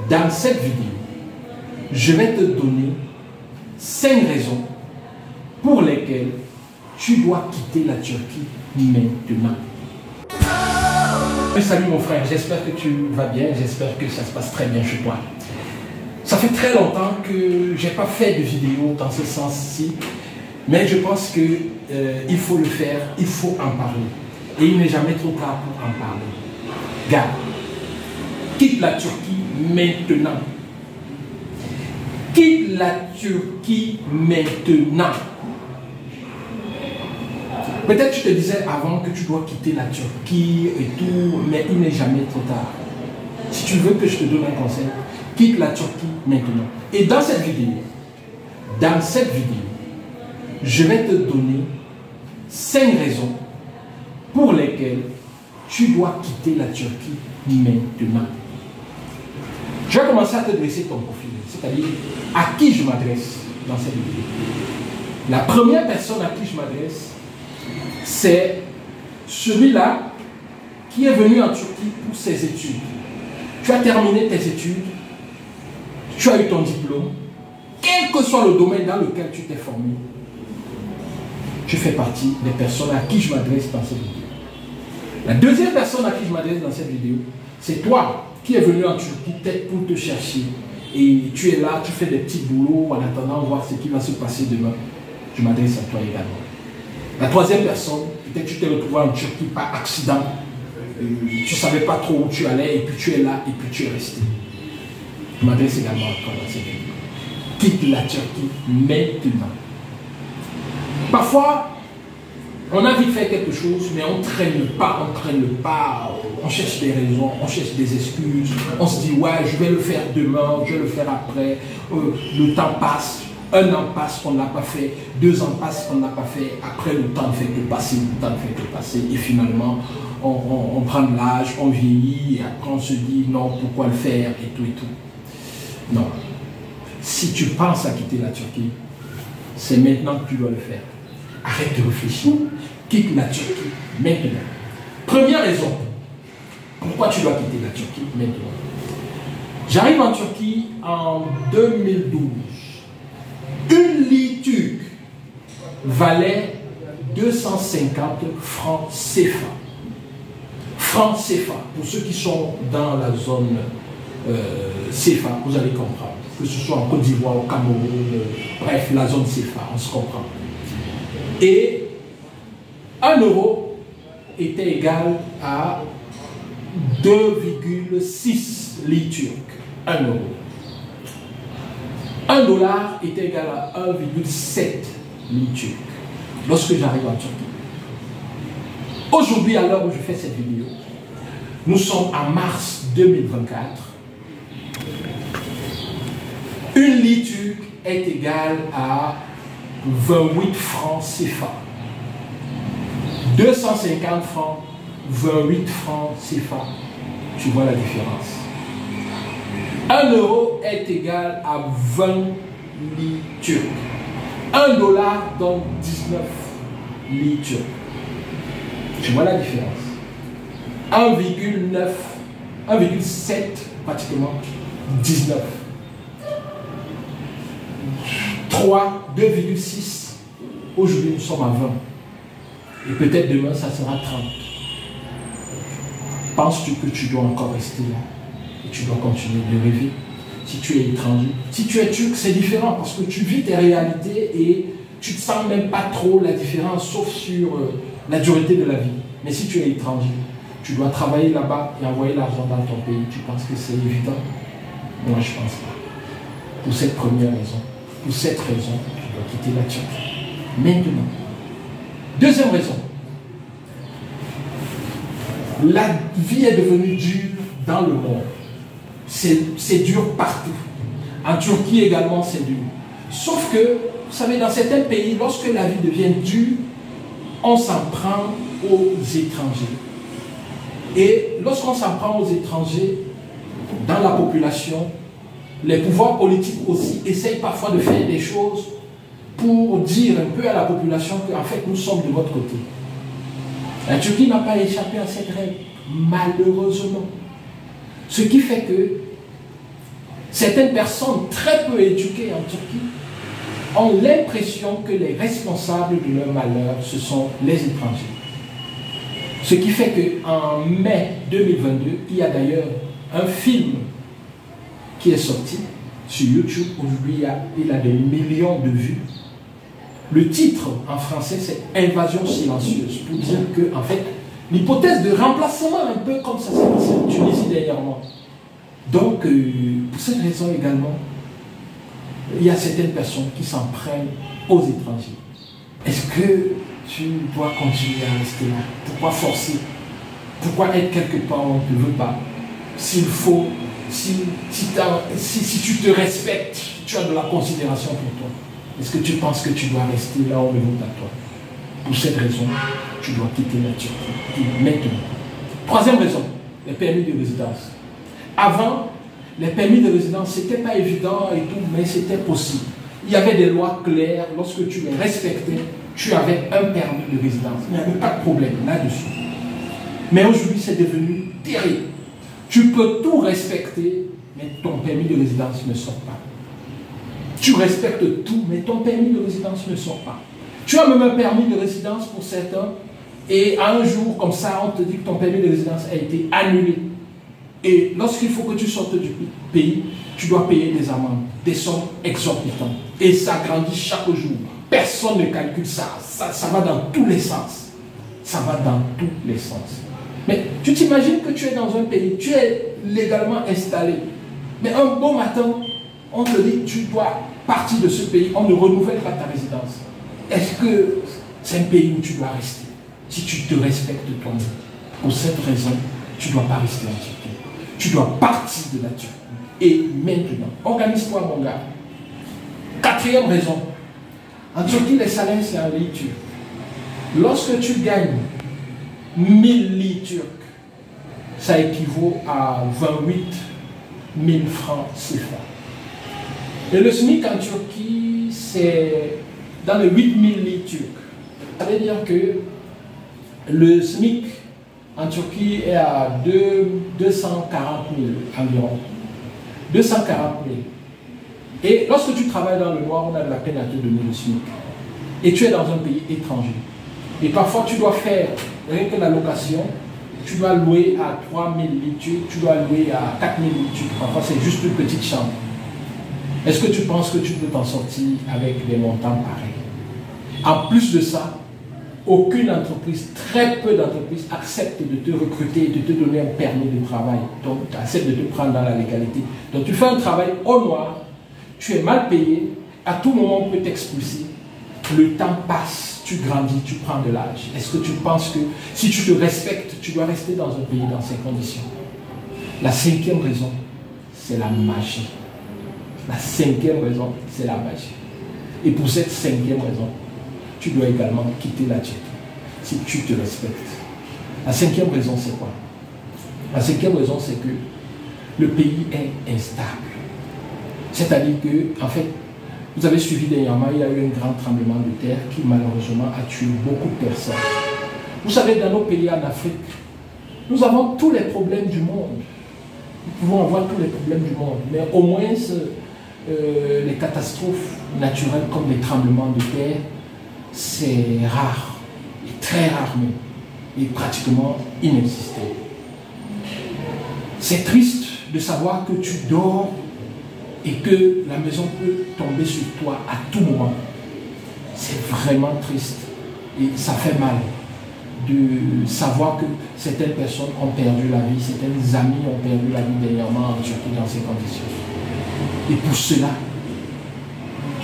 Dans cette vidéo, je vais te donner 5 raisons pour lesquelles tu dois quitter la Turquie maintenant. Salut mon frère, j'espère que tu vas bien, j'espère que ça se passe très bien chez toi. Ça fait très longtemps que je n'ai pas fait de vidéo dans ce sens-ci, mais je pense qu'il faut le faire, il faut en parler. Et il n'est jamais trop tard pour en parler. Gars, quitte la Turquie maintenant. Quitte la Turquie maintenant. Peut-être tu te disais avant que tu dois quitter la Turquie et tout, mais il n'est jamais trop tard. Si tu veux que je te donne un conseil, quitte la Turquie maintenant. Et dans cette vidéo, je vais te donner 5 raisons pour lesquelles tu dois quitter la Turquie maintenant. Je vais commencer à te dresser ton profil, c'est-à-dire à qui je m'adresse dans cette vidéo. La première personne à qui je m'adresse, c'est celui-là qui est venu en Turquie pour ses études. Tu as terminé tes études, tu as eu ton diplôme, quel que soit le domaine dans lequel tu t'es formé, tu fais partie des personnes à qui je m'adresse dans cette vidéo. La deuxième personne à qui je m'adresse dans cette vidéo, c'est toi qui es venu en Turquie peut-être pour te chercher. Et tu es là, tu fais des petits boulots en attendant de voir ce qui va se passer demain. Je m'adresse à toi également. La troisième personne, peut-être tu t'es retrouvé en Turquie par accident. Tu ne savais pas trop où tu allais et puis tu es là et puis tu es resté. Je m'adresse également à toi dans cette vidéo. Quitte la Turquie maintenant. Parfois, on a vite fait quelque chose, mais on ne traîne pas, on cherche des raisons, on cherche des excuses, on se dit ouais, je vais le faire demain, je vais le faire après, le temps passe, 1 an passe, on ne l'a pas fait, 2 ans passent, on ne l'a pas fait, après le temps ne fait que passer, et finalement, on prend de l'âge, on vieillit, et après on se dit non, pourquoi le faire, et tout. Non. Si tu penses à quitter la Turquie, c'est maintenant que tu dois le faire. Arrête de réfléchir. Quitte la Turquie maintenant. Première raison. Pourquoi tu dois quitter la Turquie maintenant? J'arrive en Turquie en 2012. Une lit turque valait 250 francs CFA. Francs CFA. Pour ceux qui sont dans la zone CFA, vous allez comprendre. Que ce soit en Côte d'Ivoire, au Cameroun, bref, la zone CFA, on se comprend. Et 1 euro était égal à 2,6 litres turcs. 1 euro. 1 dollar était égal à 1,7 litres turcs. Lorsque j'arrive en Turquie. Aujourd'hui, à l'heure où je fais cette vidéo, nous sommes en mars 2024. 1 litre turc est égal à 28 francs CFA. 250 francs, 28 francs CFA. Tu vois la différence. 1 euro est égal à 20 litres turcs. 1 dollar donne 19 litres turcs. Tu vois la différence. 1,9, 1,7 pratiquement, 19. 3, 2,6. Aujourd'hui, nous sommes à 20. Et peut-être demain, ça sera 30. Penses-tu que tu dois encore rester là? Et tu dois continuer de rêver? Si tu es étranger. Si tu es turc, c'est différent parce que tu vis tes réalités et tu ne sens même pas trop la différence, sauf sur la dureté de la vie. Mais si tu es étranger, tu dois travailler là-bas et envoyer l'argent dans ton pays. Tu penses que c'est évident? Moi, je ne pense pas. Pour cette première raison. Pour cette raison, tu dois quitter la Turquie. Maintenant. Deuxième raison. La vie est devenue dure dans le monde. C'est dur partout. En Turquie également, c'est dur. Sauf que, vous savez, dans certains pays, lorsque la vie devient dure, on s'en prend aux étrangers. Et lorsqu'on s'en prend aux étrangers, dans la population, les pouvoirs politiques aussi essayent parfois de faire des choses pour dire un peu à la population qu'en fait nous sommes de votre côté. La Turquie n'a pas échappé à cette règle, malheureusement. Ce qui fait que Certaines personnes très peu éduquées en Turquie ont l'impression que les responsables de leur malheur, ce sont les étrangers. Ce qui fait qu'en mai 2022, il y a d'ailleurs un film qui est sorti sur YouTube. Aujourd'hui, il a des millions de vues. Le titre en français, c'est Invasion silencieuse, pour dire que, en fait, l'hypothèse de remplacement, un peu comme ça s'est passé en Tunisie dernièrement. Donc, pour cette raison également, il y a certaines personnes qui s'en prennent aux étrangers. Est-ce que tu dois continuer à rester là? Pourquoi forcer? Pourquoi être quelque part où on ne te veut pas? S'il faut, si tu te respectes, tu as de la considération pour toi. Est-ce que tu penses que tu dois rester là où on ne veut pas toi? Pour cette raison, tu dois quitter la Turquie maintenant. Troisième raison, les permis de résidence. Avant, les permis de résidence, ce n'était pas évident et tout, mais c'était possible. Il y avait des lois claires, lorsque tu les respectais, tu avais un permis de résidence. Il n'y avait pas de problème là-dessus. Mais aujourd'hui, c'est devenu terrible. Tu peux tout respecter, mais ton permis de résidence ne sort pas. Tu respectes tout, mais ton permis de résidence ne sort pas. Tu as même un permis de résidence pour certains, et à un jour, comme ça, on te dit que ton permis de résidence a été annulé. Et lorsqu'il faut que tu sortes du pays, tu dois payer des amendes, des sommes exorbitantes. Et ça grandit chaque jour. Personne ne calcule ça. Ça va dans tous les sens. Ça va dans tous les sens. Mais tu t'imagines que tu es dans un pays, tu es légalement installé. Mais un bon matin, on te dit tu dois partir de ce pays, on ne renouvelle pas ta résidence. Est-ce que c'est un pays où tu dois rester? Si tu te respectes toi-même. Pour cette raison, tu ne dois pas rester en Turquie. Tu dois partir de la Turquie. Et maintenant, organise-toi mon gars. Quatrième raison. En Turquie, les salaires, c'est en lits turcs. Lorsque tu gagnes 1000 lits turcs, ça équivaut à 28 000 francs CFA. Et le SMIC en Turquie, c'est dans les 8 000 lits turcs. Ça veut dire que le SMIC en Turquie est à 240 000 environ. 240 000. Et lorsque tu travailles dans le noir, on a de la peine à te donner le SMIC. Et tu es dans un pays étranger. Et parfois, tu dois faire, rien que la location, tu dois louer à 3 000 litres, tu dois louer à 4 000 litres. Parfois, c'est juste une petite chambre. Est-ce que tu penses que tu peux t'en sortir avec des montants pareils? En plus de ça, aucune entreprise, très peu d'entreprises acceptent de te recruter, de te donner un permis de travail. Donc, acceptent de te prendre dans la légalité. Donc, tu fais un travail au noir, tu es mal payé, à tout moment on peut t'expulser. Le temps passe, tu grandis, tu prends de l'âge. Est-ce que tu penses que si tu te respectes, tu dois rester dans un pays dans ces conditions? La cinquième raison, c'est la magie. La cinquième raison, c'est la magie. Et pour cette cinquième raison, tu dois également quitter la Turquie, si tu te respectes. La cinquième raison, c'est quoi? La cinquième raison, c'est que le pays est instable. C'est-à-dire que, en fait, vous avez suivi dernièrement, il y a eu un grand tremblement de terre qui malheureusement a tué beaucoup de personnes. Vous savez, dans nos pays en Afrique, nous avons tous les problèmes du monde. Nous pouvons avoir tous les problèmes du monde, mais au moins les catastrophes naturelles comme les tremblements de terre, c'est rare, et très rare même, et pratiquement inexistant. C'est triste de savoir que tu dors et que la maison peut tomber sur toi à tout moment. C'est vraiment triste et ça fait mal de savoir que certaines personnes ont perdu la vie, certains amis ont perdu la vie dernièrement en Turquie dans ces conditions. Et pour cela,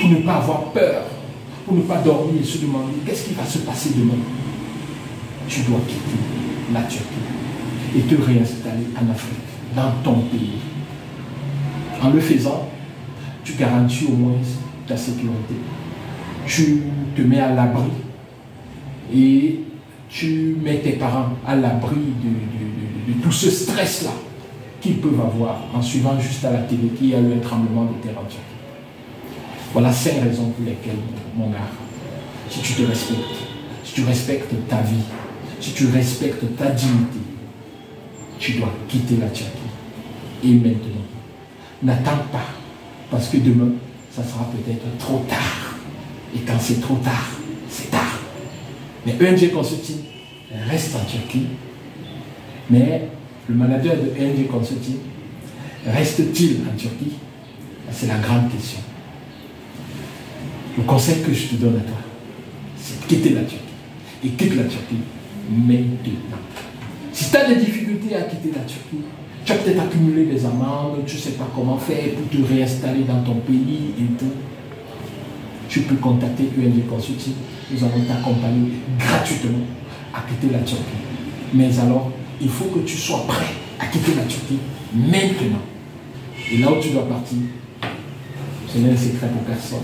pour ne pas avoir peur, pour ne pas dormir et se demander qu'est-ce qui va se passer demain, tu dois quitter la Turquie et te réinstaller en Afrique, dans ton pays. En le faisant, tu garantis au moins ta sécurité. Tu te mets à l'abri et tu mets tes parents à l'abri de tout ce stress-là qu'ils peuvent avoir en suivant juste à la télé qu'il y a eu un tremblement de terre en Turquie. Voilà 5 raisons pour lesquelles, mon gars, si tu te respectes, si tu respectes ta vie, si tu respectes ta dignité, tu dois quitter la Turquie. Et maintenant, N'attends pas, parce que demain, ça sera peut-être trop tard. Et quand c'est trop tard, c'est tard. Mais ENG Consulting reste en Turquie. Mais le manager de ENG Consulting reste-t-il en Turquie? C'est la grande question. Le conseil que je te donne à toi, c'est de quitter la Turquie. Et quitte la Turquie maintenant. Si tu as des difficultés à quitter la Turquie, tu as peut-être accumulé des amendes, tu ne sais pas comment faire pour te réinstaller dans ton pays et tout, tu peux contacter ENG Consulting. Nous allons t'accompagner gratuitement à quitter la Turquie. Mais alors, il faut que tu sois prêt à quitter la Turquie maintenant. Et là où tu dois partir, ce n'est un secret pour personne.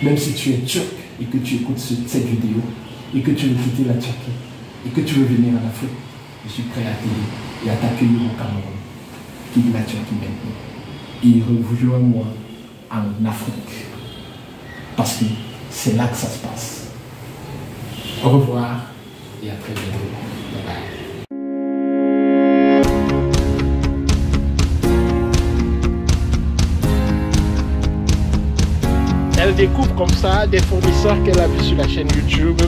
Même si tu es turc et que tu écoutes cette vidéo, et que tu veux quitter la Turquie, et que tu veux venir en Afrique, je suis prêt à t'aider et à t'accueillir au Cameroun. Quitte la Turquie maintenant. Et rejoins-moi en Afrique. Parce que c'est là que ça se passe. Au revoir et à très bientôt. Bye bye. Elle découvre comme ça des fournisseurs qu'elle a vus sur la chaîne YouTube.